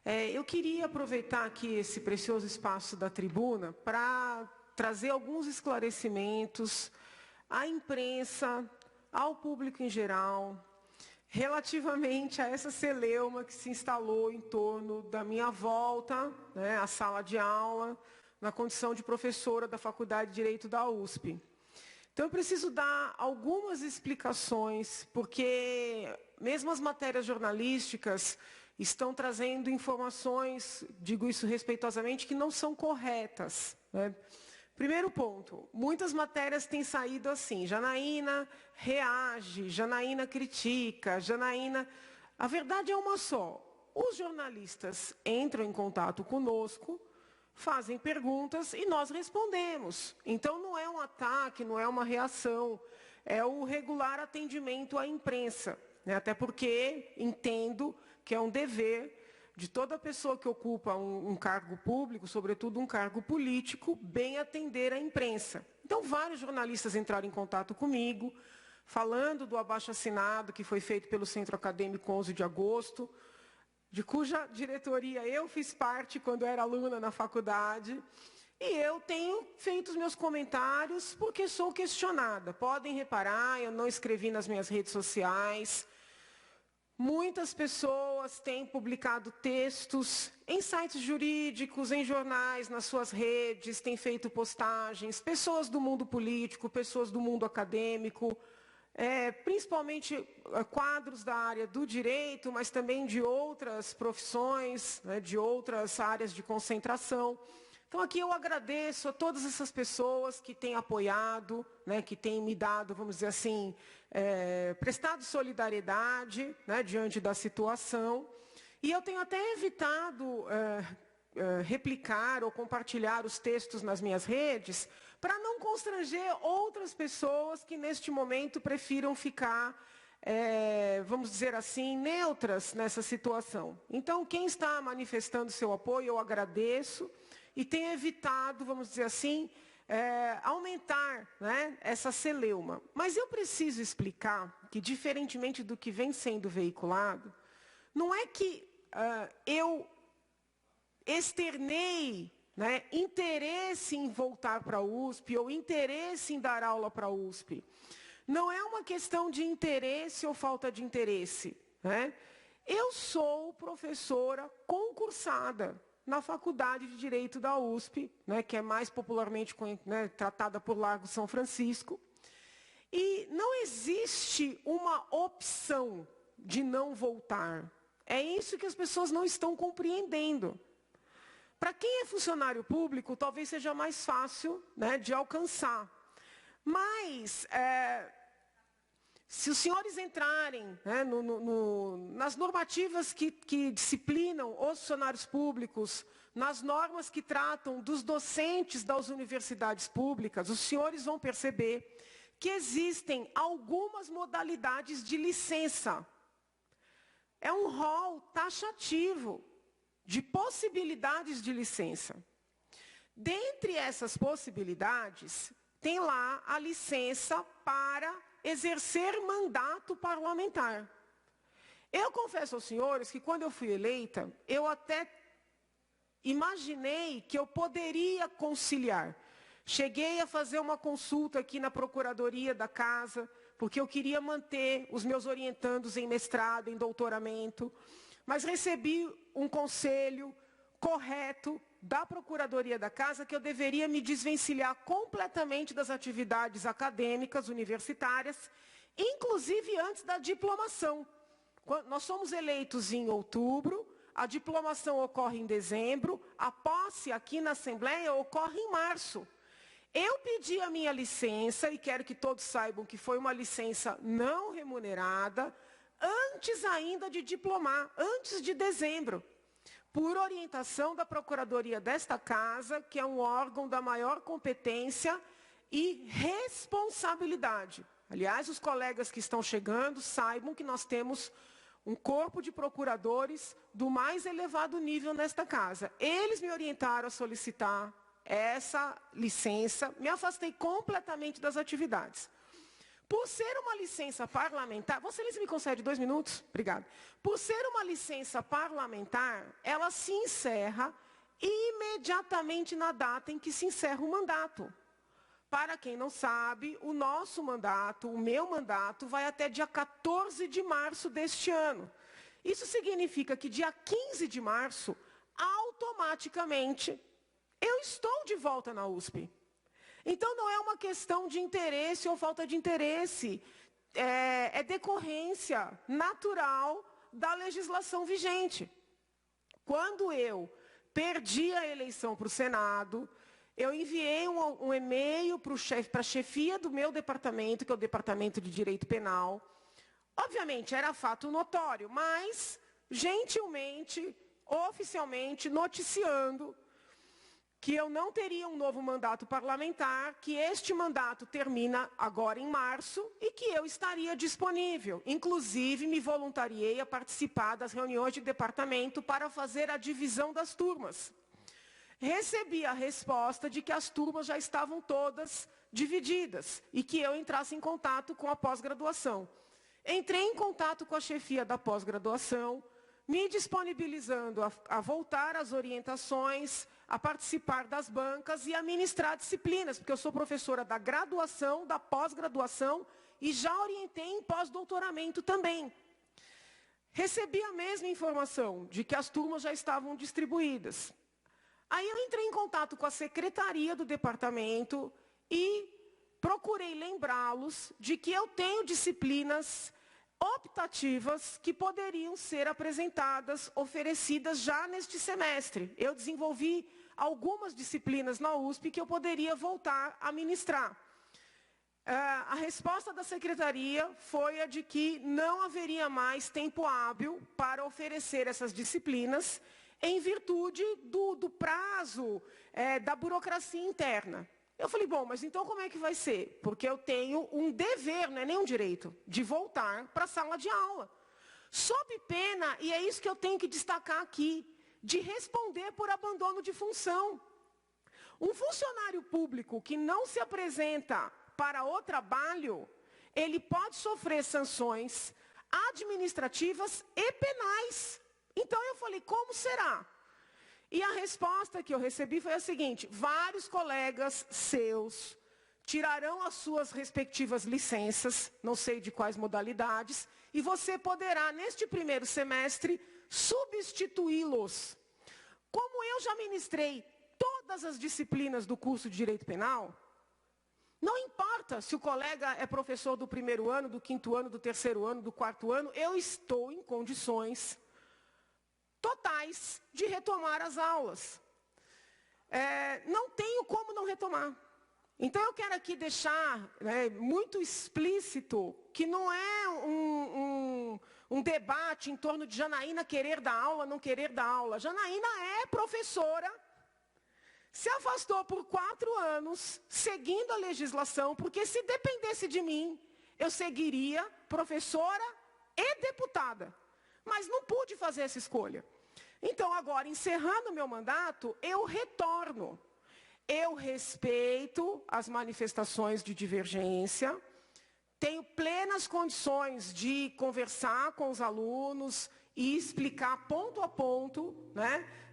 Eu queria aproveitar aqui esse precioso espaço da tribuna para trazer alguns esclarecimentos à imprensa, ao público em geral, relativamente a essa celeuma que se instalou em torno da minha volta, à sala de aula, na condição de professora da Faculdade de Direito da USP. Então, eu preciso dar algumas explicações, porque mesmo as matérias jornalísticas estão trazendo informações, digo isso respeitosamente, que não são corretas. Primeiro ponto, muitas matérias têm saído assim, Janaína reage, Janaína critica, Janaína... A verdade é uma só, os jornalistas entram em contato conosco, fazem perguntas e nós respondemos. Então, não é um ataque, não é uma reação, é o regular atendimento à imprensa. Até porque entendo que é um dever de toda pessoa que ocupa um cargo público, sobretudo um cargo político, bem atender a imprensa. Então, vários jornalistas entraram em contato comigo, falando do abaixo-assinado que foi feito pelo Centro Acadêmico 11 de agosto, de cuja diretoria eu fiz parte quando era aluna na faculdade, e eu tenho feito os meus comentários porque sou questionada. Podem reparar, eu não escrevi nas minhas redes sociais. Muitas pessoas têm publicado textos em sites jurídicos, em jornais, nas suas redes, têm feito postagens, pessoas do mundo político, pessoas do mundo acadêmico, principalmente quadros da área do direito, mas também de outras profissões, de outras áreas de concentração. Então, aqui eu agradeço a todas essas pessoas que têm apoiado, que têm me dado, vamos dizer assim, prestado solidariedade diante da situação. E eu tenho até evitado replicar ou compartilhar os textos nas minhas redes para não constranger outras pessoas que, neste momento, prefiram ficar, vamos dizer assim, neutras nessa situação. Então, quem está manifestando seu apoio, eu agradeço. E tem evitado, vamos dizer assim, aumentar essa celeuma. Mas eu preciso explicar que, diferentemente do que vem sendo veiculado, não é que eu externei interesse em voltar para a USP ou interesse em dar aula para a USP. Não é uma questão de interesse ou falta de interesse. Eu sou professora concursada na Faculdade de Direito da USP, que é mais popularmente tratada por Largo São Francisco. E não existe uma opção de não voltar. É isso que as pessoas não estão compreendendo. Para quem é funcionário público, talvez seja mais fácil de alcançar. Mas... se os senhores entrarem nas normativas que disciplinam os funcionários públicos, nas normas que tratam dos docentes das universidades públicas, os senhores vão perceber que existem algumas modalidades de licença. É um rol taxativo de possibilidades de licença. Dentre essas possibilidades, tem lá a licença para exercer mandato parlamentar. Eu confesso aos senhores que, quando eu fui eleita, eu até imaginei que eu poderia conciliar. Cheguei a fazer uma consulta aqui na Procuradoria da Casa, porque eu queria manter os meus orientandos em mestrado, em doutoramento, mas recebi um conselho correto da Procuradoria da Casa que eu deveria me desvencilhar completamente das atividades acadêmicas, universitárias, inclusive antes da diplomação. Nós somos eleitos em outubro, a diplomação ocorre em dezembro, a posse aqui na Assembleia ocorre em março. Eu pedi a minha licença, e quero que todos saibam que foi uma licença não remunerada, antes ainda de diplomar, antes de dezembro. Por orientação da Procuradoria desta Casa, que é um órgão da maior competência e responsabilidade. Aliás, os colegas que estão chegando saibam que nós temos um corpo de procuradores do mais elevado nível nesta Casa. Eles me orientaram a solicitar essa licença, me afastei completamente das atividades. Por ser uma licença parlamentar, Vossa Excelência me concede 2 minutos? Obrigada. Por ser uma licença parlamentar, ela se encerra imediatamente na data em que se encerra o mandato. Para quem não sabe, o nosso mandato, o meu mandato, vai até dia 14 de março deste ano. Isso significa que dia 15 de março, automaticamente, eu estou de volta na USP. Então, não é uma questão de interesse ou falta de interesse, é decorrência natural da legislação vigente. Quando eu perdi a eleição para o Senado, eu enviei um e-mail para a chefia do meu departamento, que é o Departamento de Direito Penal. Obviamente, era fato notório, mas, gentilmente, oficialmente, noticiando que eu não teria um novo mandato parlamentar, que este mandato termina agora em março e que eu estaria disponível. Inclusive, me voluntariei a participar das reuniões de departamento para fazer a divisão das turmas. Recebi a resposta de que as turmas já estavam todas divididas e que eu entrasse em contato com a pós-graduação. Entrei em contato com a chefia da pós-graduação, me disponibilizando a voltar às orientações, a participar das bancas e a ministrar disciplinas, porque eu sou professora da graduação, da pós-graduação e já orientei em pós-doutoramento também. Recebi a mesma informação de que as turmas já estavam distribuídas. Aí eu entrei em contato com a secretaria do departamento e procurei lembrá-los de que eu tenho disciplinas optativas que poderiam ser apresentadas, oferecidas já neste semestre. Eu desenvolvi algumas disciplinas na USP que eu poderia voltar a ministrar. A resposta da secretaria foi a de que não haveria mais tempo hábil para oferecer essas disciplinas em virtude do prazo, da burocracia interna. Eu falei, bom, mas então como é que vai ser? Porque eu tenho um dever, não é nem um direito, de voltar para a sala de aula. Sob pena, e é isso que eu tenho que destacar aqui, de responder por abandono de função. Um funcionário público que não se apresenta para o trabalho, ele pode sofrer sanções administrativas e penais. Então eu falei, como será? E a resposta que eu recebi foi a seguinte: vários colegas seus tirarão as suas respectivas licenças, não sei de quais modalidades, e você poderá, neste primeiro semestre, substituí-los. Como eu já ministrei todas as disciplinas do curso de Direito Penal, não importa se o colega é professor do primeiro ano, do quinto ano, do terceiro ano, do quarto ano, eu estou em condições totais de retomar as aulas. Não tenho como não retomar. Então, eu quero aqui deixar muito explícito que não é um debate em torno de Janaína querer dar aula, não querer dar aula. Janaína é professora, se afastou por 4 anos, seguindo a legislação, porque se dependesse de mim, eu seguiria professora e deputada. Mas não pude fazer essa escolha. Então, agora, encerrando meu mandato, eu retorno. Eu respeito as manifestações de divergência, tenho plenas condições de conversar com os alunos e explicar ponto a ponto,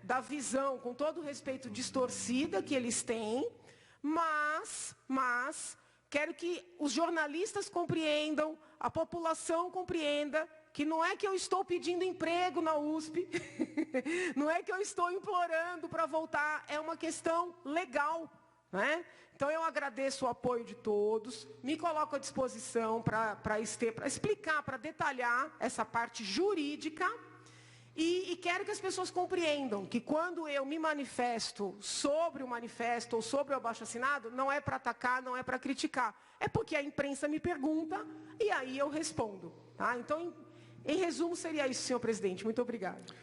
da visão, com todo o respeito, distorcida que eles têm, mas quero que os jornalistas compreendam, a população compreenda, que não é que eu estou pedindo emprego na USP, não é que eu estou implorando para voltar, é uma questão legal, Então, eu agradeço o apoio de todos, me coloco à disposição para explicar, para detalhar essa parte jurídica, e quero que as pessoas compreendam que quando eu me manifesto sobre o manifesto ou sobre o abaixo-assinado, não é para atacar, não é para criticar, é porque a imprensa me pergunta e aí eu respondo. Então, em resumo, seria isso, senhor presidente. Muito obrigado.